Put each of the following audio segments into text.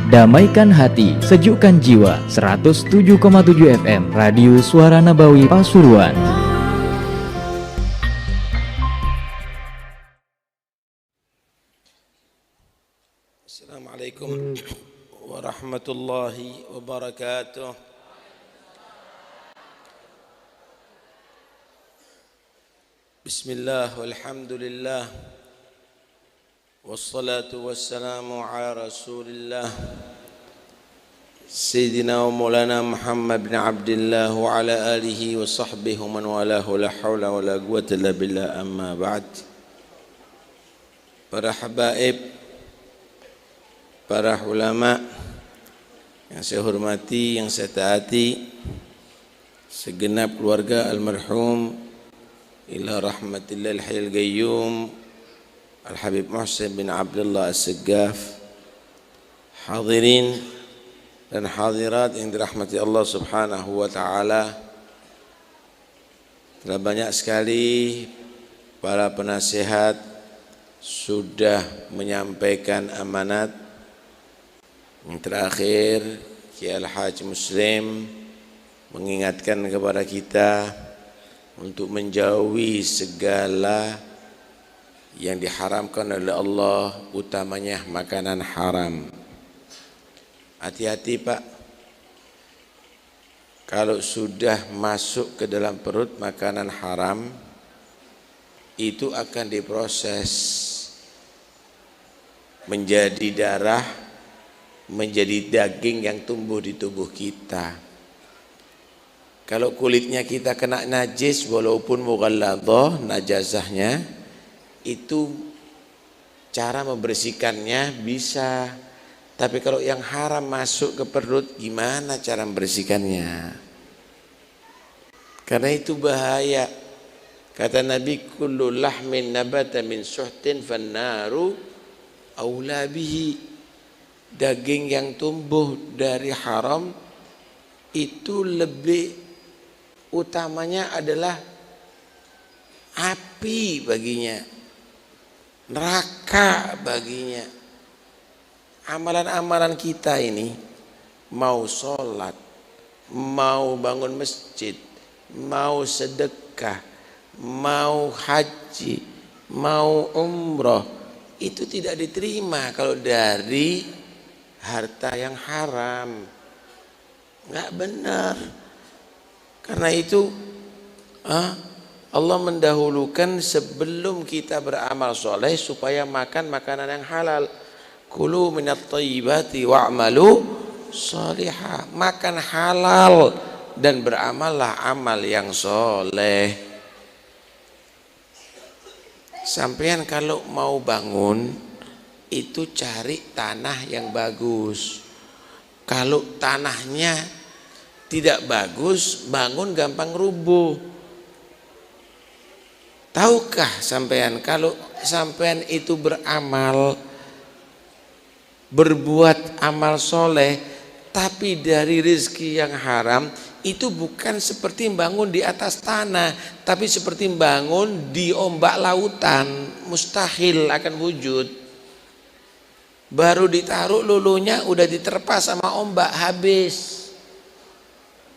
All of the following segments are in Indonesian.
Damaikan hati, sejukkan jiwa. 107,7 FM Radio Suara Nabawi Pasuruan. Assalamualaikum warahmatullahi wabarakatuh. Bismillah walhamdulillah wassalatu wassalamu ala rasulillah Sayyidina wa maulana Muhammad bin Abdullah wa ala alihi wa sahbihi wa man walahu la hawla wa la quwwata illa billah, amma ba'd. Para habaib, para ulama yang saya hormati, yang saya taati, segenap keluarga almarhum ila rahmatillahil hayyul qayyum Al-Habib Muhsin bin Abdullah As-Saggaf, hadirin dan hadirat yang dirahmati Allah Subhanahu wa taala. Telah banyak sekali para penasihat sudah menyampaikan amanat. Yang terakhir, Kiai Al-Haj Muslim mengingatkan kepada kita untuk menjauhi segala yang diharamkan oleh Allah, utamanya makanan haram. Hati-hati Pak, kalau sudah masuk ke dalam perut makanan haram, itu akan diproses menjadi darah, menjadi daging yang tumbuh di tubuh kita. Kalau kulitnya kita kena najis, walaupun mughalladhah, najasahnya, itu cara membersihkannya bisa. Tapi kalau yang haram masuk ke perut, gimana cara membersihkannya? Karena itu bahaya. Kata Nabi, kullu lahmin nabata min suhtin fannaru aula bihi. Daging yang tumbuh dari haram itu lebih utamanya adalah api baginya, neraka baginya. Amalan-amalan kita ini, mau sholat, mau bangun masjid, mau sedekah, mau haji, mau umroh, itu tidak diterima kalau dari harta yang haram. Nggak benar. Karena itu Allah mendahulukan sebelum kita beramal soleh supaya makan makanan yang halal. Kulu minat thayyibati wa'malu sholihah. Makan halal dan beramallah amal yang soleh. Sampean kalau mau bangun itu cari tanah yang bagus. Kalau tanahnya tidak bagus, bangun gampang rubuh. Tahukah sampean kalau sampean itu beramal, berbuat amal soleh, tapi dari rezeki yang haram, itu bukan seperti bangun di atas tanah, tapi seperti bangun di ombak lautan, mustahil akan wujud. Baru ditaruh lulunya udah diterpa sama ombak, habis.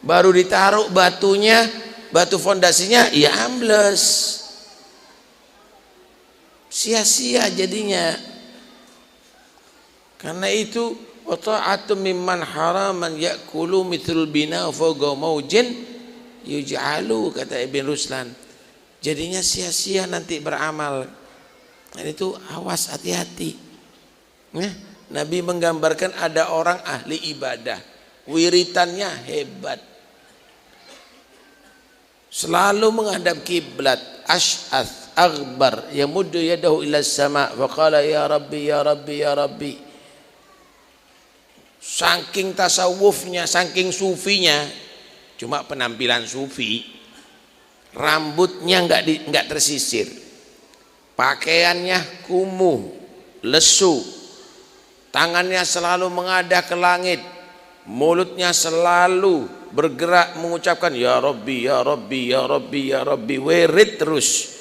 Baru ditaruh batunya, batu fondasinya, ya ambles. Sia-sia jadinya. Karena itu wa ta'atu mimman haraman ya'kulu mithlul bina fawqa maujin yuj'alu, kata Ibn Ruslan. Jadinya sia-sia nanti beramal. Dan itu awas, hati-hati. Nabi menggambarkan ada orang ahli ibadah, wiritannya hebat, selalu menghadap kiblat, ash'ath aghbar yamuddu yadahu ila sama wa qala ya rabbi ya rabbi ya rabbi. Saking tasawufnya, saking sufinya, cuma penampilan sufi, rambutnya enggak tersisir, pakaiannya kumuh, lesu, tangannya selalu mengadah ke langit, mulutnya selalu bergerak mengucapkan ya Rabbi ya Rabbi ya Rabbi ya Rabbi, wirid terus.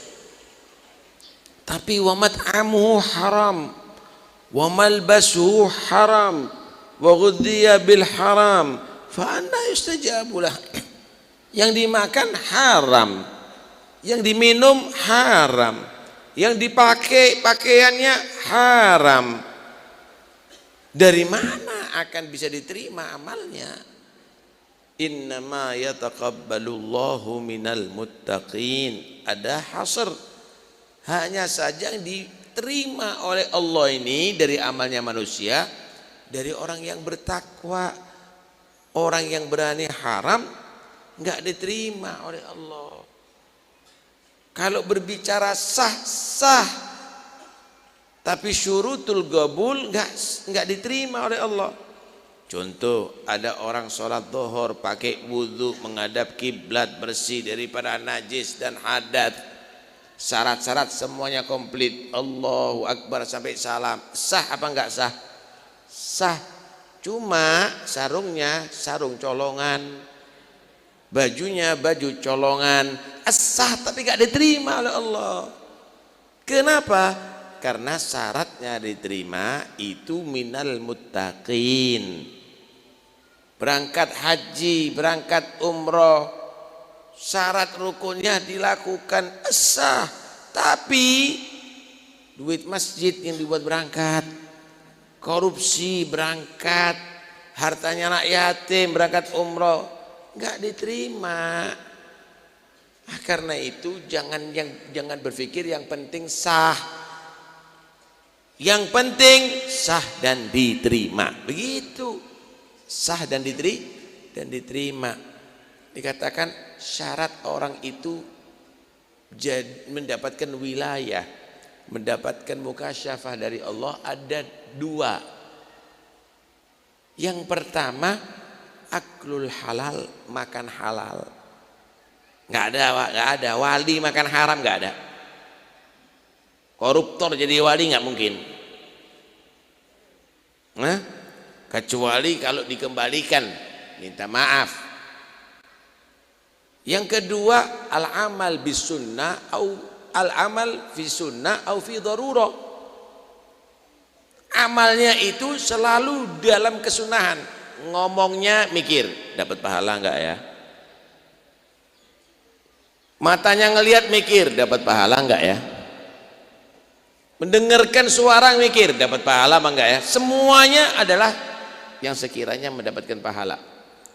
Tapi wa mat'amuhu haram wa malbasuhu haram wa ghudhiya bil haram fa anna yustajabu lah. Yang dimakan haram, yang diminum haram, yang dipakai pakaiannya haram. Dari mana akan bisa diterima amalnya? Innama yataqabbalullahu minal muttaqin. Ada hasr, hanya saja yang diterima oleh Allah ini dari amalnya manusia dari orang yang bertakwa. Orang yang berani haram enggak diterima oleh Allah. Kalau berbicara sah sah, tapi syurutul qabul enggak diterima oleh Allah. Contoh, ada orang sholat zuhur pakai wudhu menghadap kiblat, bersih daripada najis dan hadat, syarat-syarat semuanya komplit, Allahu Akbar sampai salam. Sah apa enggak sah? Sah. Cuma sarungnya sarung colongan, bajunya baju colongan. Sah tapi enggak diterima oleh Allah. Kenapa? Karena syaratnya diterima itu minal muttaqin. Berangkat haji, berangkat umroh, syarat rukunnya dilakukan sah, tapi duit masjid yang dibuat berangkat, korupsi berangkat, hartanya anak yatim berangkat umroh enggak diterima. Karena itu jangan berpikir yang penting sah, yang penting sah dan diterima. Begitu. Sah dan diterima. Dikatakan syarat orang itu mendapatkan wilayah, mendapatkan mukasyafah dari Allah ada 2. Yang pertama, aklul halal, makan halal. Enggak ada wali makan haram, enggak ada. Koruptor jadi wali enggak mungkin. Kecuali kalau dikembalikan minta maaf. Yang kedua, al-amal bis sunnah au al-amal fi sunnah au fi darurah. Amalnya itu selalu dalam kesunahan. Ngomongnya mikir, dapat pahala enggak ya? Matanya ngelihat mikir, dapat pahala enggak ya? Mendengarkan suara mikir, dapat pahala apa enggak ya? Semuanya adalah yang sekiranya mendapatkan pahala.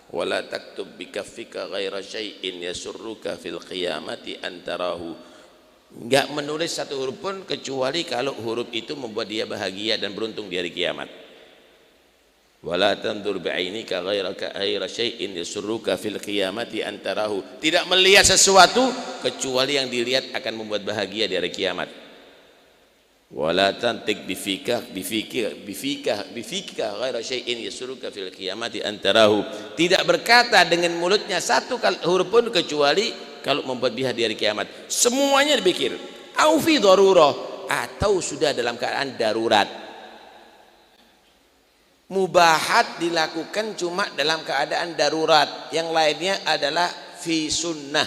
Wala taktub bikaffika ghaira syai'in yasurruka fil qiyamati antarahu. Enggak menulis satu huruf pun kecuali kalau huruf itu membuat dia bahagia dan beruntung di hari kiamat. Wala tandur bi'ainika ghaira syai'in yasurruka fil qiyamati antarahu. Tidak melihat sesuatu kecuali yang dilihat akan membuat bahagia di hari kiamat. Wala tantik bifika ghaira syai'in yasurruka fil qiyamati antarahu. Tidak berkata dengan mulutnya satu huruf pun kecuali kalau membuat dia di hari kiamat. Semuanya dipikir. Au fi darurah, atau sudah dalam keadaan darurat. Mubahat dilakukan cuma dalam keadaan darurat, yang lainnya adalah fi sunnah.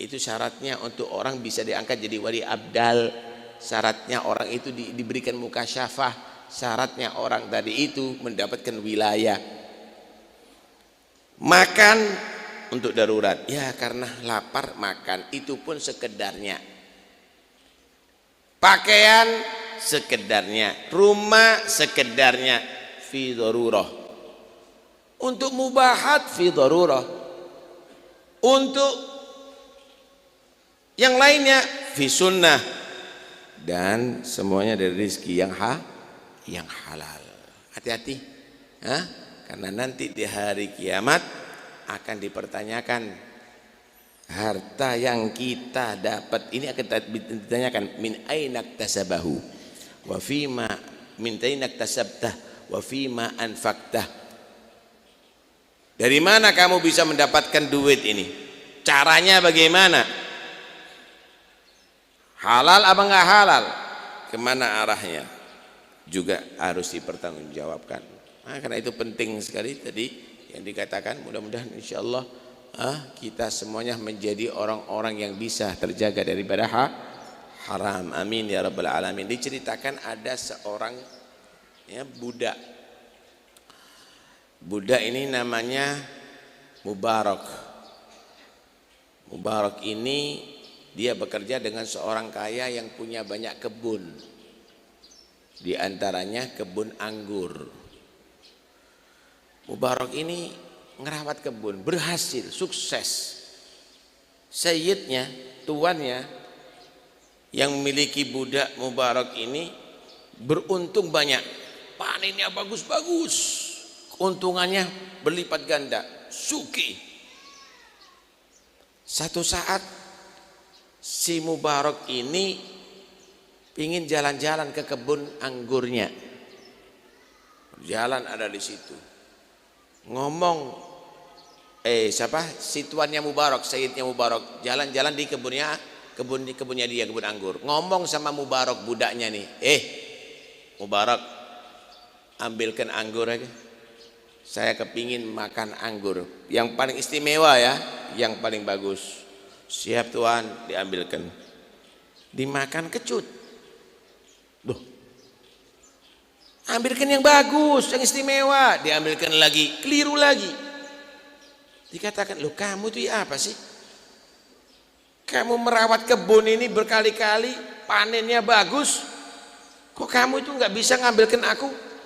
Itu syaratnya untuk orang bisa diangkat jadi wali abdal. Syaratnya orang itu diberikan mukasyafah, syaratnya orang tadi itu mendapatkan wilayah. Makan untuk darurat, ya karena lapar makan, itu pun sekedarnya. Pakaian sekedarnya, rumah sekedarnya, fi darurah. Untuk mubahat fi darurah, untuk yang lainnya fi sunnah. Dan semuanya dari rezeki yang halal. Hati-hati, karena nanti di hari kiamat akan dipertanyakan harta yang kita dapat ini, akan ditanyakan min ainak tasabahu wa fima min ainak tasabtah wa fima anfaktah. Dari mana kamu bisa mendapatkan duit ini? Caranya bagaimana? Halal apa enggak halal? Kemana arahnya? Juga harus dipertanggungjawabkan. Karena itu penting sekali tadi yang dikatakan. Mudah-mudahan insyaallah kita semuanya menjadi orang-orang yang bisa terjaga daripada haram. Amin ya rabbal alamin. Diceritakan ada seorang budak Budak ini namanya Mubarak. Mubarak ini dia bekerja dengan seorang kaya yang punya banyak kebun. Di antaranya kebun anggur. Mubarak ini ngerawat kebun, berhasil, sukses. Sayyidnya, tuannya yang memiliki budak Mubarak ini beruntung banyak. Panennya bagus-bagus. Keuntungannya berlipat ganda, sugih. Satu saat si Mubarak ini ingin jalan-jalan ke kebun anggurnya. Jalan ada di situ. Ngomong si tuannya Mubarak, Sayyidnya Mubarak, jalan-jalan di kebunnya dia, kebun anggur. Ngomong sama Mubarak budaknya nih, Mubarak, ambilkan anggur aja. Saya kepingin makan anggur yang paling istimewa ya, yang paling bagus. Siap tuan, diambilkan. Dimakan kecut. Duh. Ambilkan yang bagus, yang istimewa, diambilkan lagi, keliru lagi. Dikatakan, "Loh, kamu tuh apa sih? Kamu merawat kebun ini berkali-kali, panennya bagus. Kok kamu itu nggak bisa ngambilkan aku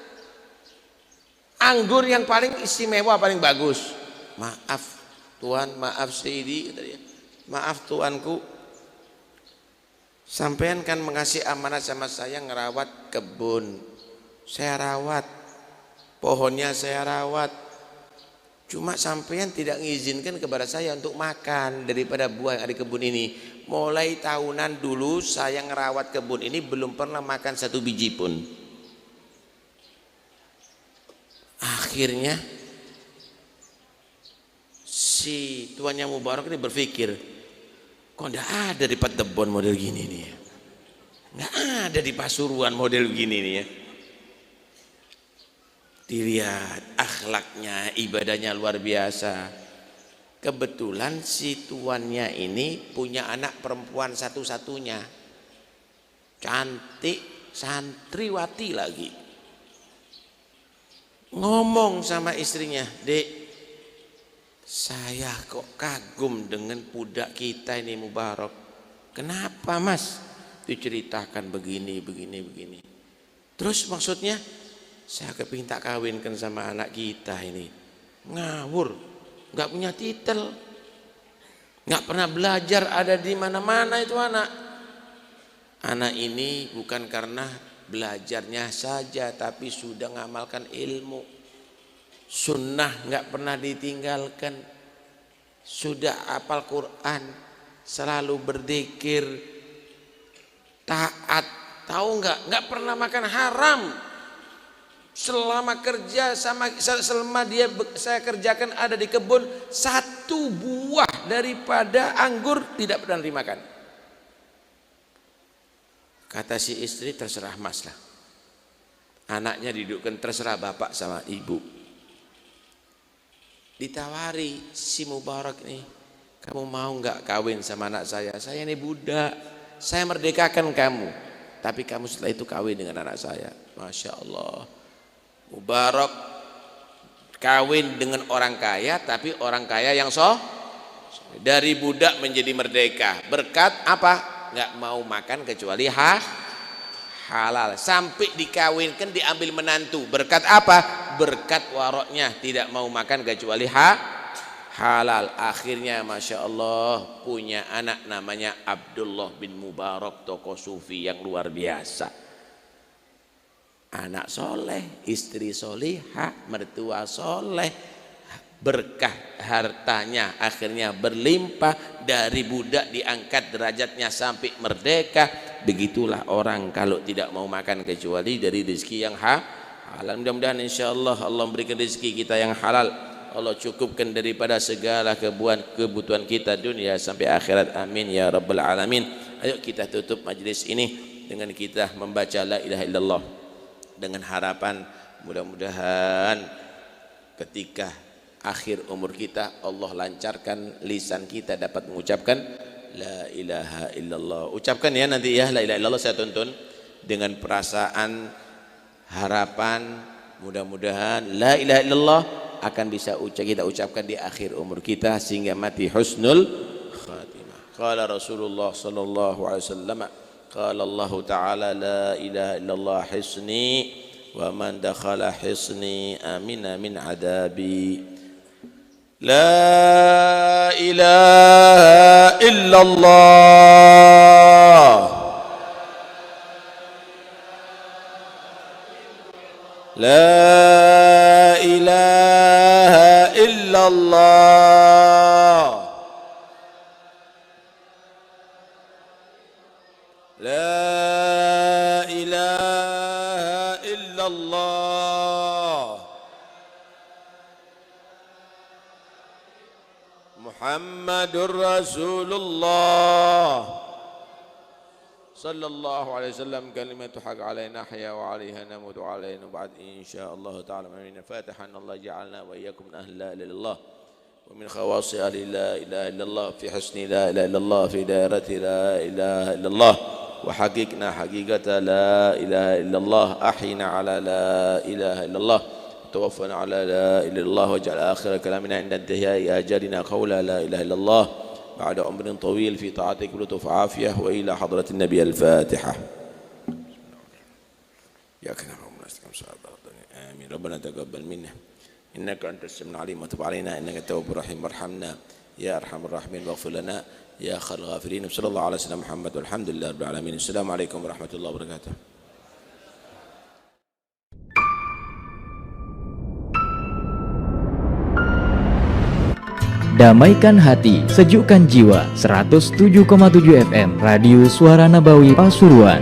anggur yang paling istimewa, paling bagus?" "Maaf tuan, maaf Sayyidi," kata dia. "Maaf tuanku, sampean kan mengasih amanah sama saya ngerawat kebun. Saya rawat, pohonnya saya rawat. Cuma sampean tidak mengizinkan kepada saya untuk makan daripada buah yang ada di kebun ini. Mulai tahunan dulu saya ngerawat kebun ini belum pernah makan satu biji pun." Akhirnya si tuannya Mubarak ini berpikir, kok enggak ada di Patebon model gini nih ya. Enggak ada di Pasuruan model gini nih ya. Dilihat akhlaknya, ibadahnya luar biasa. Kebetulan si tuannya ini punya anak perempuan satu-satunya, cantik, santriwati lagi. Ngomong sama istrinya, "Dek, saya kok kagum dengan budak kita ini Mubarak." "Kenapa mas?" Diceritakan begini. "Terus maksudnya?" "Saya kepingin tak kawinkan sama anak kita ini." Ngawur, nggak punya titel, nggak pernah belajar, ada di mana-mana itu anak. Anak ini bukan karena belajarnya saja, tapi sudah ngamalkan ilmu, sunnah nggak pernah ditinggalkan, sudah hafal Quran, selalu berzikir, taat, tahu nggak pernah makan haram. Selama kerja selama saya kerjakan ada di kebun, satu buah daripada anggur tidak pernah dimakan. Kata si istri, "Terserah mas lah." Anaknya didudukkan, "Terserah bapak sama ibu." Ditawari si Mubarak nih, "Kamu mau nggak kawin sama anak saya? Saya ini budak, saya merdekakan kamu, tapi kamu setelah itu kawin dengan anak saya." Masya Allah, Mubarak kawin dengan orang kaya, tapi orang kaya yang dari budak menjadi merdeka. Berkat apa? Nggak mau makan kecuali halal. Sampai dikawinkan, diambil menantu. Berkat apa? Berkat waroknya, tidak mau makan kecuali halal. Akhirnya Masya Allah punya anak namanya Abdullah bin Mubarak, tokoh sufi yang luar biasa. Anak soleh, istri solihah, mertua soleh, berkah hartanya akhirnya berlimpah, dari budak diangkat derajatnya sampai merdeka. Begitulah orang kalau tidak mau makan kecuali dari rezeki yang halal. Mudah-mudahan insyaallah Allah memberikan rezeki kita yang halal, Allah cukupkan daripada segala kebutuhan kita dunia sampai akhirat, amin ya rabbal alamin. Ayo kita tutup majlis ini dengan kita membaca la ilaha illallah, dengan harapan mudah-mudahan ketika akhir umur kita Allah lancarkan lisan kita dapat mengucapkan la ilaha illallah. Ucapkan ya nanti ya la ilaha illallah, saya tuntun dengan perasaan harapan mudah-mudahan la ilaha illallah akan bisa kita ucapkan di akhir umur kita sehingga mati husnul khatimah. Qala Rasulullah sallallahu alaihi wasallam, qala Allah taala la ilaha illallah hisni wa man dakhala hisni amina min adabi. La ilaha illallah, la ilaha illallah, la ilaha illallah, Muhammadur Rasulullah sallallahu alaihi wasallam. Kalimatu haq alaina nahya wa alaiha namutu alaina ba'd insyaallah ta'ala. Amin. Fatihan Allah ja'alna wa iyyakum min ahli la ilaha illallah wa min khawasi ahli la ilaha illallah fi husni la ilaha illallah fi dairati la ilaha illallah wa haqiqna haqiqata la ilaha illallah ahyina ala la ilaha illallah توفنا على لا إله إلا الله واجعل آخر كلامنا عند انتهاء آجالنا قولا لا إله إلا الله بعد عمر طويل في طاعتك بلطف عافية وإلى حضرة النبي الفاتحة. يا كريم آمين. ربنا تقبل منا إنك أنت السميع العليم وتب علينا إنك التواب الرحيم وارحمنا يا أرحم الراحمين واغفر لنا يا خير الغافرين. صلى الله على سيدنا محمد والحمد لله رب العالمين. السلام عليكم ورحمة الله وبركاته. Damaikan hati, sejukkan jiwa. 107,7 FM Radio Suara Nabawi Pasuruan.